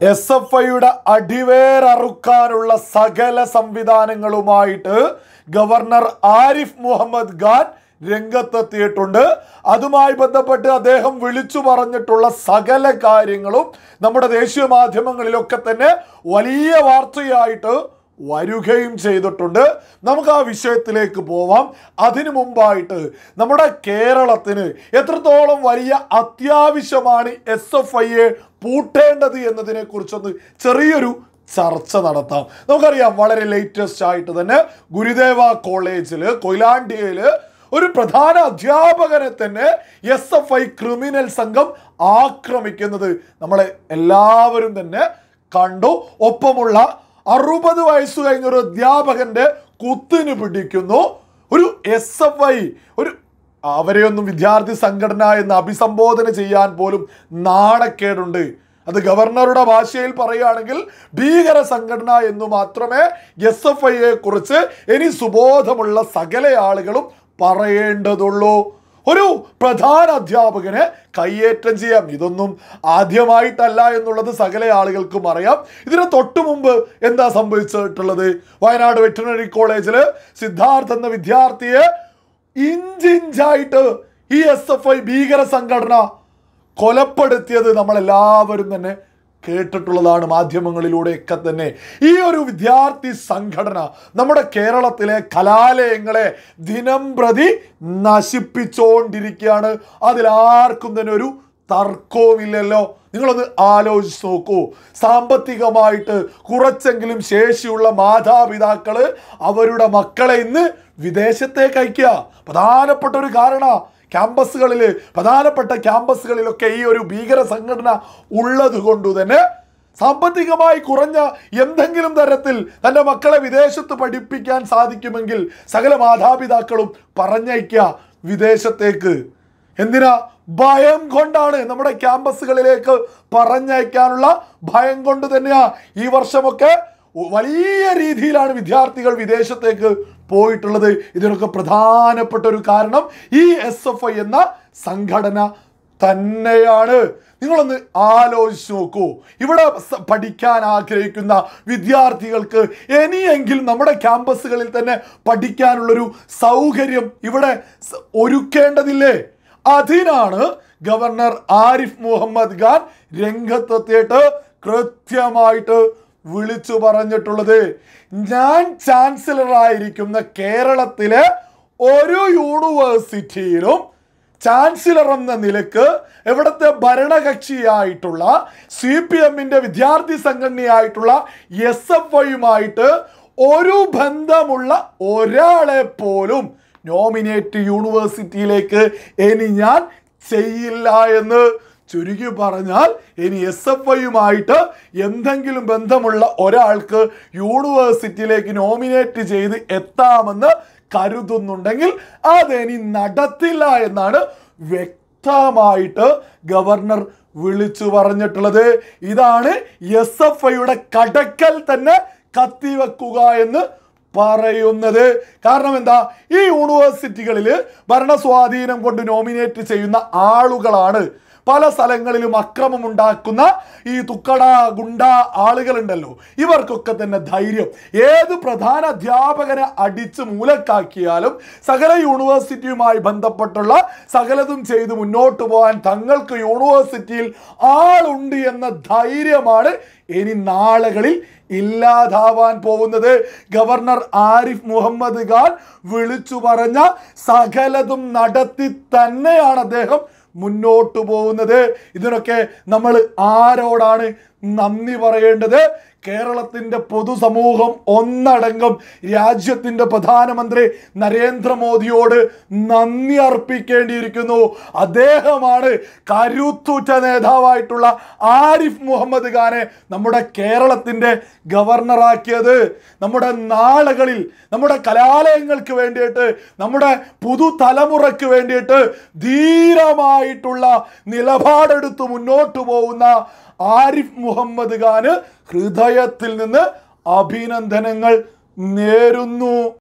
SFIയുടെ അടിവേരറുക്കാനുള്ള സകല സംവിധാനങ്ങളുമായിട്ട് ഗവർണർ ആരിഫ് മുഹമ്മദ് ഖാൻ രംഗത്തെത്തിയിട്ടുണ്ട്. അതുമായി ബന്ധപ്പെട്ട് അദ്ദേഹം വിളിച്ചു പറഞ്ഞിട്ടുള്ള സകല കാര്യങ്ങളും നമ്മുടെ ദേശീയ മാധ്യമങ്ങളിലൊക്കെ തന്നെ വലിയ വാർത്തയായിട്ട് വരികയും ചെയ്തിട്ടുണ്ട്. നമുക്ക് ആ വിഷയത്തിലേക്ക് പോവാം. അതിനു മുമ്പായിട്ട് നമ്മുടെ കേരളത്തിന് എത്രത്തോളം വലിയ അത്യാവശ്യമാണ് SFIയെ പൂട്ടേണ്ടത് എന്നതിനെ കുറിച്ചൊന്ന് ചെറിയൊരു ചർച്ച നടത്താം. നമുക്കറിയാം, വളരെ ലേറ്റസ്റ്റ് ആയിട്ട് തന്നെ ഗുരുദേവ കോളേജിൽ കൊയിലാണ്ടിയിൽ ഒരു പ്രധാന അധ്യാപകനെ തന്നെ SFI ക്രിമിനൽ സംഘം ആക്രമിക്കുന്നത് നമ്മളെ എല്ലാവരും തന്നെ കണ്ടു. ഒപ്പമുള്ള 60 വയസ്സ് കഴിഞ്ഞൊരു അധ്യാപകന്റെ കുത്തിന് പിടിക്കുന്നു. ഒരു SFI അവരെയൊന്നും വിദ്യാർത്ഥി സംഘടന എന്ന് അഭിസംബോധന ചെയ്യാൻ പോലും നാണക്കേടുണ്ട്. അത് ഗവർണറുടെ ഭാഷയിൽ പറയുകയാണെങ്കിൽ ഭീകര സംഘടന എന്ന് മാത്രമേ SFIയെ കുറിച്ച് ഇനി സുബോധമുള്ള സകല ആളുകളും പറയേണ്ടതുള്ളൂ. ഒരു പ്രധാന അധ്യാപകനെ കയ്യേറ്റം ചെയ്യാം. ഇതൊന്നും ആദ്യമായിട്ടല്ല എന്നുള്ളത് സകല ആളുകൾക്കും അറിയാം. ഇതിന് തൊട്ടു മുമ്പ് എന്താ സംഭവിച്ചിട്ടുള്ളത്? വയനാട് വെറ്ററിനറി കോളേജിൽ സിദ്ധാർത്ഥ് എന്ന വിദ്യാർത്ഥിയെ ഇഞ്ചിഞ്ചായിട്ട് ഈ SFI ഭീകര സംഘടന കൊലപ്പെടുത്തിയത് നമ്മളെല്ലാവരും തന്നെ കേട്ടിട്ടുള്ളതാണ്, മാധ്യമങ്ങളിലൂടെയൊക്കെ തന്നെ. ഈ ഒരു വിദ്യാർത്ഥി സംഘടന നമ്മുടെ കേരളത്തിലെ കലാലയങ്ങളെ ദിനം പ്രതി നശിപ്പിച്ചുകൊണ്ടിരിക്കുകയാണ്. അതിലാർക്കും തന്നെ ഒരു തർക്കവുമില്ലല്ലോ. നിങ്ങളൊന്ന് ആലോചിച്ച് നോക്കൂ. സാമ്പത്തികമായിട്ട് കുറച്ചെങ്കിലും ശേഷിയുള്ള മാതാപിതാക്കള് അവരുടെ മക്കളെ ഇന്ന് വിദേശത്തേക്ക് അയക്കുക. പ്രധാനപ്പെട്ട ഒരു കാരണം പ്രധാനപ്പെട്ട ക്യാമ്പസുകളിലൊക്കെ ഈ ഒരു ഭീകര സംഘടന ഉള്ളത് കൊണ്ട് തന്നെ സാമ്പത്തികമായി കുറഞ്ഞ എന്തെങ്കിലും തരത്തിൽ തൻ്റെ മക്കളെ വിദേശത്ത് പഠിപ്പിക്കാൻ സാധിക്കുമെങ്കിൽ സകല മാതാപിതാക്കളും പറഞ്ഞയക്കുക വിദേശത്തേക്ക്. എന്തിനാ? ഭയം കൊണ്ടാണ്. നമ്മുടെ ക്യാമ്പസുകളിലേക്ക് പറഞ്ഞയക്കാനുള്ള ഭയം കൊണ്ട് തന്നെയാ ഈ വർഷമൊക്കെ വലിയ രീതിയിലാണ് വിദ്യാർത്ഥികൾ വിദേശത്തേക്ക് പോയിട്ടുള്ളത്. ഇതിനൊക്കെ പ്രധാനപ്പെട്ട ഒരു കാരണം ഈ SFI എന്ന സംഘടന തന്നെയാണ്. നിങ്ങളൊന്ന് ആലോചിച്ച് നോക്കൂ. ഇവിടെ പഠിക്കാൻ ആഗ്രഹിക്കുന്ന വിദ്യാർത്ഥികൾക്ക് ഇനിയെങ്കിലും നമ്മുടെ ക്യാമ്പസുകളിൽ തന്നെ പഠിക്കാനുള്ളൊരു സൗകര്യം ഇവിടെ ഒരുക്കേണ്ടതില്ലേ? അതിനാണ് ഗവർണർ ആരിഫ് മുഹമ്മദ് ഖാൻ രംഗത്തെത്തിയിട്ട് കൃത്യമായിട്ട് വിളിച്ചു പറഞ്ഞിട്ടുള്ളത്. ഞാൻ ചാൻസലർ ആയിരിക്കുന്ന കേരളത്തിലെ ഒരു യൂണിവേഴ്സിറ്റിയിലും ചാൻസലർ എന്ന നിലക്ക് ഇവിടുത്തെ ഭരണകക്ഷിയായിട്ടുള്ള CPMന്റെ വിദ്യാർത്ഥി സംഘടനയായിട്ടുള്ള SFIയുമായിട്ട് ഒരു ബന്ധമുള്ള ഒരാളെ പോലും നോമിനേറ്റ് യൂണിവേഴ്സിറ്റിയിലേക്ക് ഇനി ഞാൻ ചെയ്യില്ല എന്ന്. ചുരുക്കി പറഞ്ഞാൽ ഇനി SFIയുമായിട്ട് എന്തെങ്കിലും ബന്ധമുള്ള ഒരാൾക്ക് യൂണിവേഴ്സിറ്റിയിലേക്ക് നോമിനേറ്റ് ചെയ്ത് എത്താമെന്ന് കരുതുന്നുണ്ടെങ്കിൽ അതിനി നടത്തില്ല എന്നാണ് വ്യക്തമായിട്ട് ഗവർണർ വിളിച്ചു പറഞ്ഞിട്ടുള്ളത്. ഇതാണ് SFIയുടെ കടക്കൽ തന്നെ കത്തിവെക്കുക എന്ന് പറയുന്നത്. കാരണം എന്താ? ഈ യൂണിവേഴ്സിറ്റികളിൽ ഭരണസ്വാധീനം കൊണ്ട് നോമിനേറ്റ് ചെയ്യുന്ന ആളുകളാണ് പല സ്ഥലങ്ങളിലും അക്രമം ഉണ്ടാക്കുന്ന ഈ തുക്കട ഗുണ്ട ആളുകളുണ്ടല്ലോ. ഇവർക്കൊക്കെ തന്നെ ധൈര്യം ഏത് പ്രധാന അധ്യാപകനെ അടിച്ച് മൂലക്കാക്കിയാലും സകല യൂണിവേഴ്സിറ്റിയുമായി ബന്ധപ്പെട്ടുള്ള സകലതും ചെയ്ത് മുന്നോട്ട് പോകാൻ തങ്ങൾക്ക് യൂണിവേഴ്സിറ്റിയിൽ ആളുണ്ട് എന്ന ധൈര്യമാണ് ഇനി നാളുകളിൽ ഇല്ലാതാവാൻ പോകുന്നത്. ഗവർണർ ആരിഫ് മുഹമ്മദ് ഖാൻ വിളിച്ചു പറഞ്ഞ സകലതും നടത്തി തന്നെയാണ് അദ്ദേഹം മുന്നോട്ട് പോകുന്നത്. ഇതിനൊക്കെ നമ്മൾ ആരോടാണ് നന്ദി പറയേണ്ടത്? കേരളത്തിൻ്റെ പൊതുസമൂഹം ഒന്നടങ്കം രാജ്യത്തിൻ്റെ പ്രധാനമന്ത്രി നരേന്ദ്രമോദിയോട് നന്ദി അർപ്പിക്കേണ്ടിയിരിക്കുന്നു. അദ്ദേഹമാണ് കരുത്തുറ്റ നേതാവായിട്ടുള്ള ആരിഫ് മുഹമ്മദ് ഖാനെ നമ്മുടെ കേരളത്തിൻ്റെ ഗവർണറാക്കിയത്. നമ്മുടെ നാളുകളിൽ നമ്മുടെ കലാലയങ്ങൾക്ക് വേണ്ടിയിട്ട് നമ്മുടെ പുതുതലമുറയ്ക്ക് വേണ്ടിയിട്ട് ധീരമായിട്ടുള്ള നിലപാടെടുത്ത് മുന്നോട്ട് പോകുന്ന ആരിഫ് മുഹമ്മദ് ഖാന് ഹൃദയത്തിൽ നിന്ന് അഭിനന്ദനങ്ങൾ നേരുന്നു.